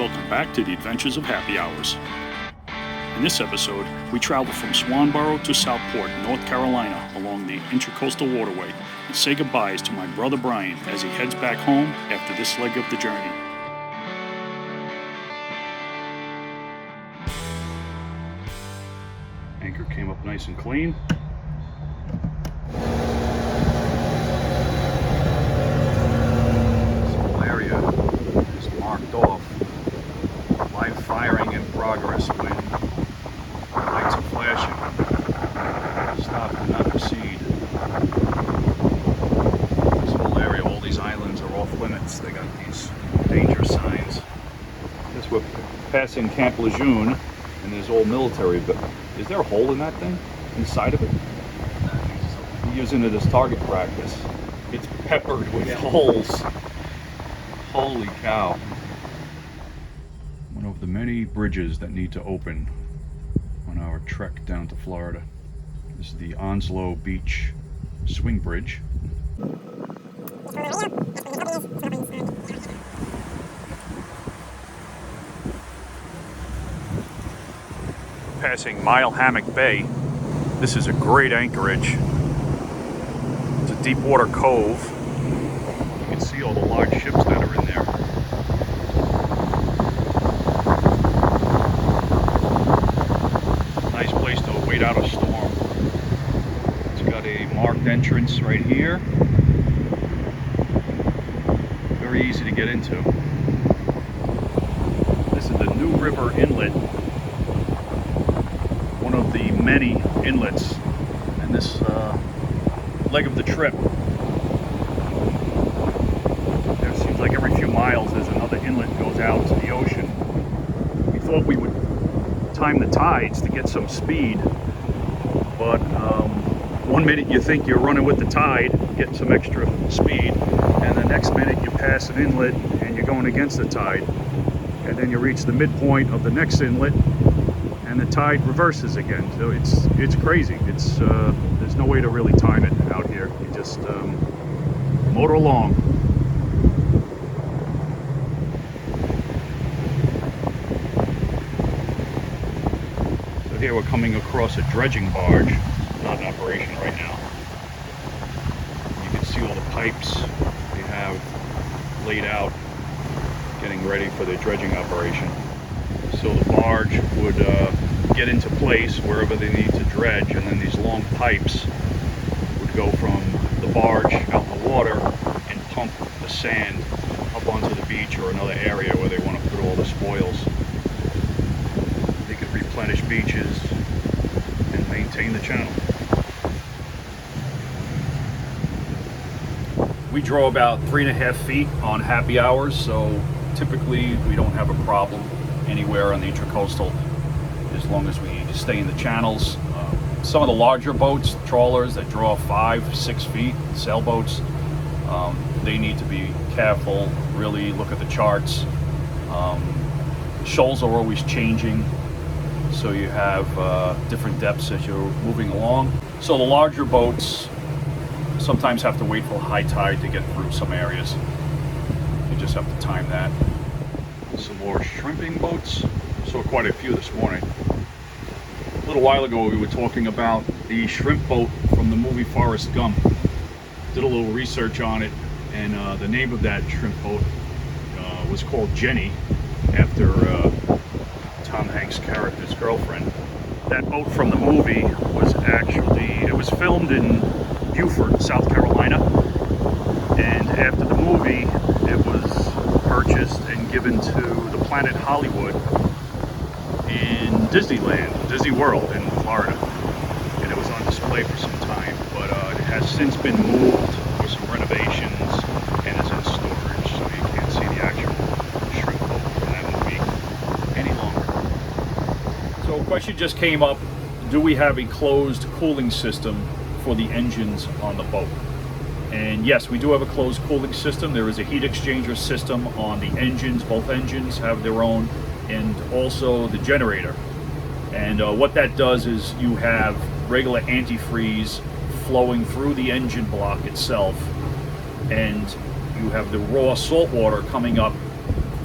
Welcome back to the Adventures of Happy Hours. In this episode, we travel from Swansboro to Southport, North Carolina, along the intracoastal waterway, and say goodbyes to my brother Brian as he heads back home after this leg of the journey. Anchor came up nice and clean. This whole area is marked off. Live firing in progress when lights are flashing. Stop and not proceed. This whole area, all these islands are off limits. They got these danger signs. This we're passing Camp Lejeune, and there's old military, but is there a hole in that thing? Inside of it? We're using it as target practice. It's peppered with holes. Holy cow. One of the many bridges that need to open on our trek down to Florida. This is the Onslow Beach swing bridge. Passing Mile Hammock Bay. This is a great anchorage. It's a deep water cove. You can see all the large ships that are in there. Nice place to wait out a storm. It's got a marked entrance right here. Very easy to get into. This is the New River Inlet. One of the many inlets in this leg of the trip. It seems like every few miles there's another inlet that goes out to the ocean. We thought we would time the tides to get some speed, but one minute you think you're running with the tide, getting some extra speed, and the next minute you pass an inlet and you're going against the tide, and then you reach the midpoint of the next inlet and the tide reverses again. So it's crazy. It's there's no way to really time it out here. You just motor along. So here we're coming across a dredging barge, not in operation right now. You can see all the pipes they have laid out, getting ready for the dredging operation. So the barge would get into place wherever they need to dredge, and then these long pipes would go from the barge out in the water and pump the sand up onto the beach or another area where they want to put all the spoils. They could replenish beaches and maintain the channel. We draw about 3.5 feet on happy hours, so typically we don't have a problem anywhere on the intracoastal as long as we stay in the channels. Some of the larger boats, trawlers that draw 5-6 feet, sailboats, they need to be careful, really look at the charts. Shoals are always changing, so you have different depths as you're moving along. So the larger boats sometimes have to wait for high tide to get through some areas. You just have to time that. Some more shrimping boats. Saw quite a few this morning. A little while ago we were talking about the shrimp boat from the movie Forrest Gump. Did a little research on it, and the name of that shrimp boat was called Jenny, after Tom Hanks' character's girlfriend. That boat from the movie was it was filmed in Beaufort, South Carolina, and after the movie it was purchased and given to the Planet Hollywood in Disneyland, Disney World in Florida, and it was on display for some time, but it has since been moved for some renovations and is in storage, so you can't see the actual shrimp boat from that movie any longer. So a question just came up: do we have a closed cooling system for the engines on the boat? And yes, we do have a closed cooling system. There is a heat exchanger system on the engines. Both engines have their own, and also the generator. And what that does is you have regular antifreeze flowing through the engine block itself, and you have the raw salt water coming up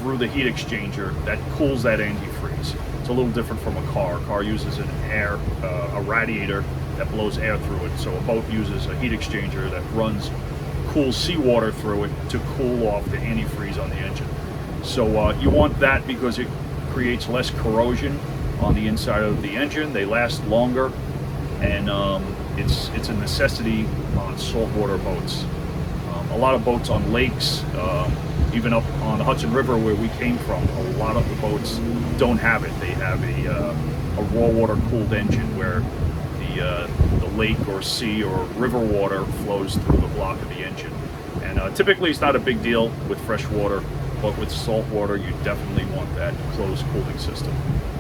through the heat exchanger that cools that antifreeze. It's a little different from a car. A car uses a radiator that blows air through it. So a boat uses a heat exchanger that runs cool seawater through it to cool off the antifreeze on the engine. So you want that because it creates less corrosion on the inside of the engine. They last longer, and it's a necessity on saltwater boats. A lot of boats on lakes, even up on the Hudson River where we came from, a lot of the boats don't have it. They have a raw water cooled engine where the lake or sea or river water flows through the block of the engine. And typically it's not a big deal with fresh water, but with salt water you definitely want that closed cooling system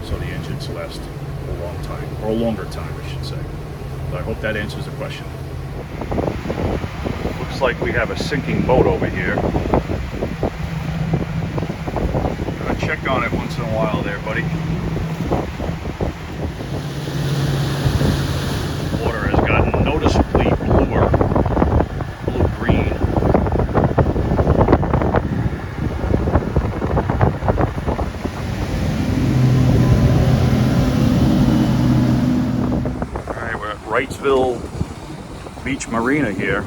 so the engines last a long time, or a longer time I should say. But I hope that answers the question. Looks like we have a sinking boat over here. Gotta check on it once in a while there, buddy. Water has gotten noticeably bluer, blue-green. Alright, we're at Wrightsville Beach Marina here.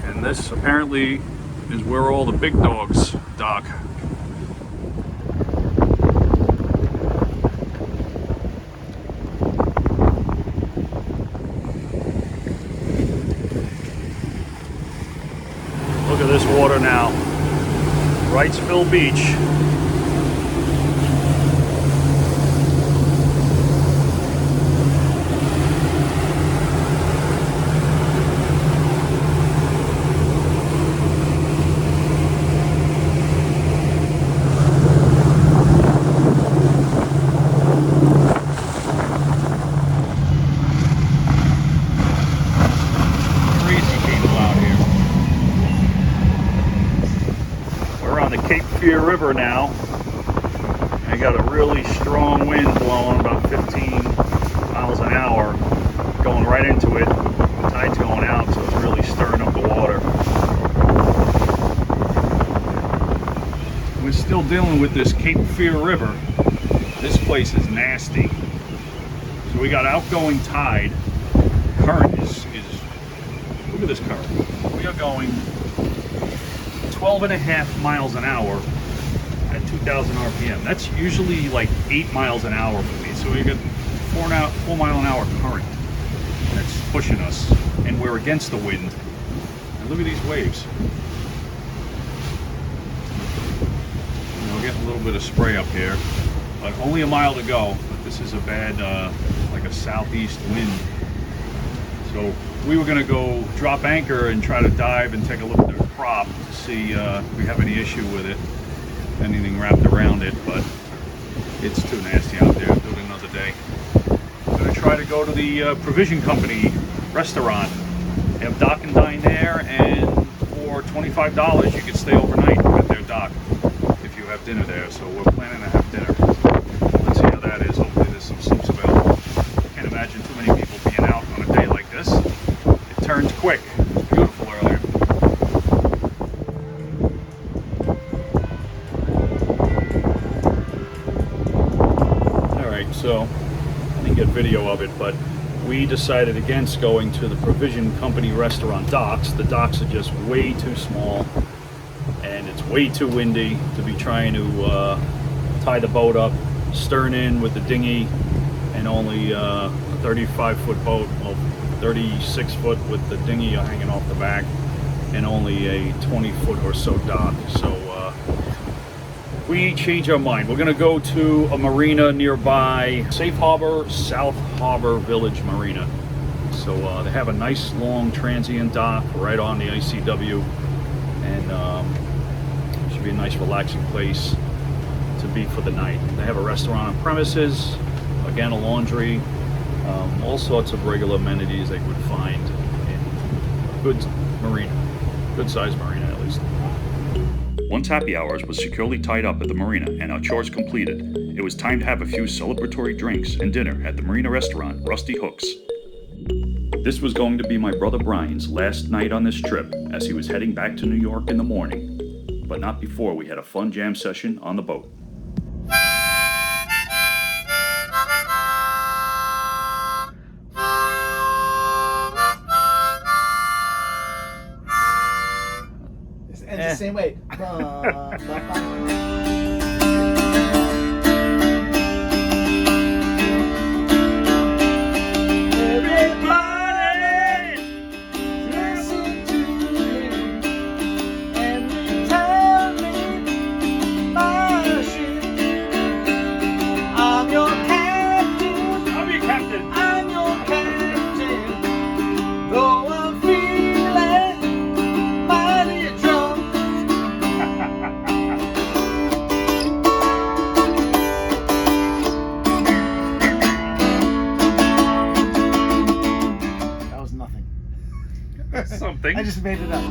And this apparently is where all the big dogs dock. Look at this water now. Wrightsville Beach. River now. I got a really strong wind blowing about 15 miles an hour going right into it. The tide's going out, so it's really stirring up the water. We're still dealing with this Cape Fear River. This place is nasty. So we got outgoing tide. Current is look at this current. We are going 12.5 miles an hour at 2,000 RPM. That's usually like 8 miles an hour for me. So we got 4 mile an hour current that's pushing us, and we're against the wind. And look at these waves. We're getting a little bit of spray up here, but only a mile to go. But this is a bad, like a southeast wind. So we were going to go drop anchor and try to dive and take a look at the prop to see if we have any issue with it, anything wrapped around it, but it's too nasty out there. I'll do it another day. I'm going to try to go to the Provision Company restaurant. They have dock and dine there, and for $25 you can stay overnight at their dock if you have dinner there. So we're planning to have dinner. Let's see how that is. Hopefully there's some soups available. Can't imagine too many people being out on a day like this. It turns quick. It's beautiful earlier. Alright, so I didn't get video of it, but we decided against going to the Provision Company restaurant docks. The docks are just way too small, and it's way too windy to be trying to tie the boat up, stern in with the dinghy, and only a 35-foot boat, well, 36 foot with the dinghy hanging off the back, and only a 20-foot or so dock. So we changed our mind. We're going to go to a marina nearby, Safe Harbor, South Harbor Village Marina. So they have a nice long transient dock right on the ICW, and it should be a nice relaxing place to be for the night. They have a restaurant on premises, again a laundry, all sorts of regular amenities they would find in a good marina, good sized marina at least. Once happy hours was securely tied up at the marina and our chores completed, it was time to have a few celebratory drinks and dinner at the marina restaurant Rusty Hooks. This was going to be my brother Brian's last night on this trip, as he was heading back to New York in the morning. but not before we had a fun jam session on the boat. It ends the same way. Something. I just made it up.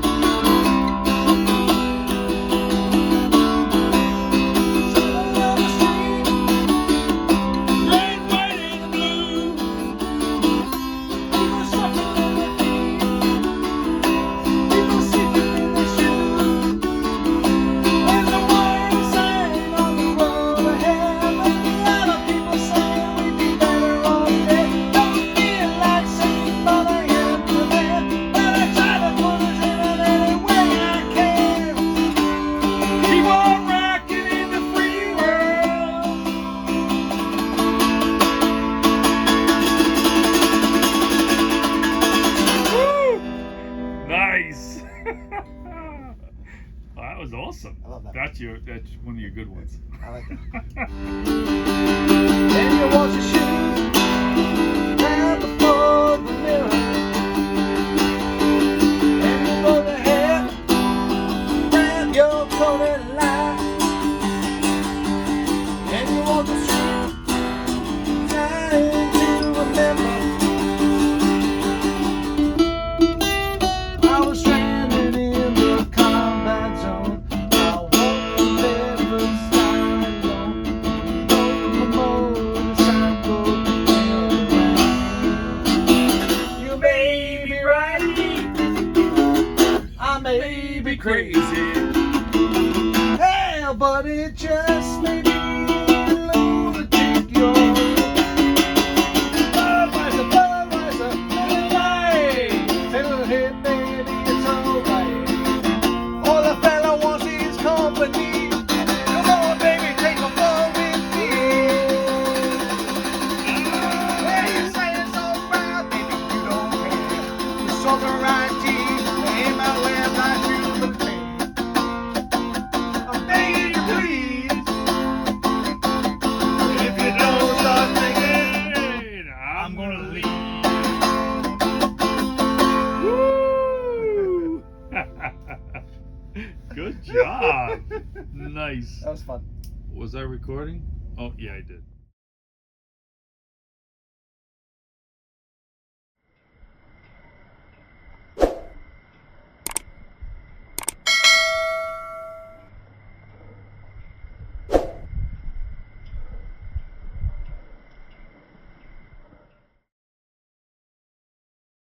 Nice. Well, that was awesome. I love that. That's one of your good ones. I like that. And you wash your shoes right before the mirror, and you blow the hair, grab your coat and lie, and you walk the street trying to remember. I was stranded in the combat zone. I walked the barefoot side alone. Broke my motorcycle around. You may be right, I may be crazy. Hell, but it just may be a lunatic. You're Budweiser, little light, little hit me. All the fella wants is company. Come on, baby, take a floor with me. Hey, you say it's alright, baby, you don't care. You're so the right team, ain't my way about you to pay. I'm begging you, please. If you don't start thinking, I'm gonna leave. Woo! Good job. Nice. That was fun. Was I recording? Oh, yeah, I did.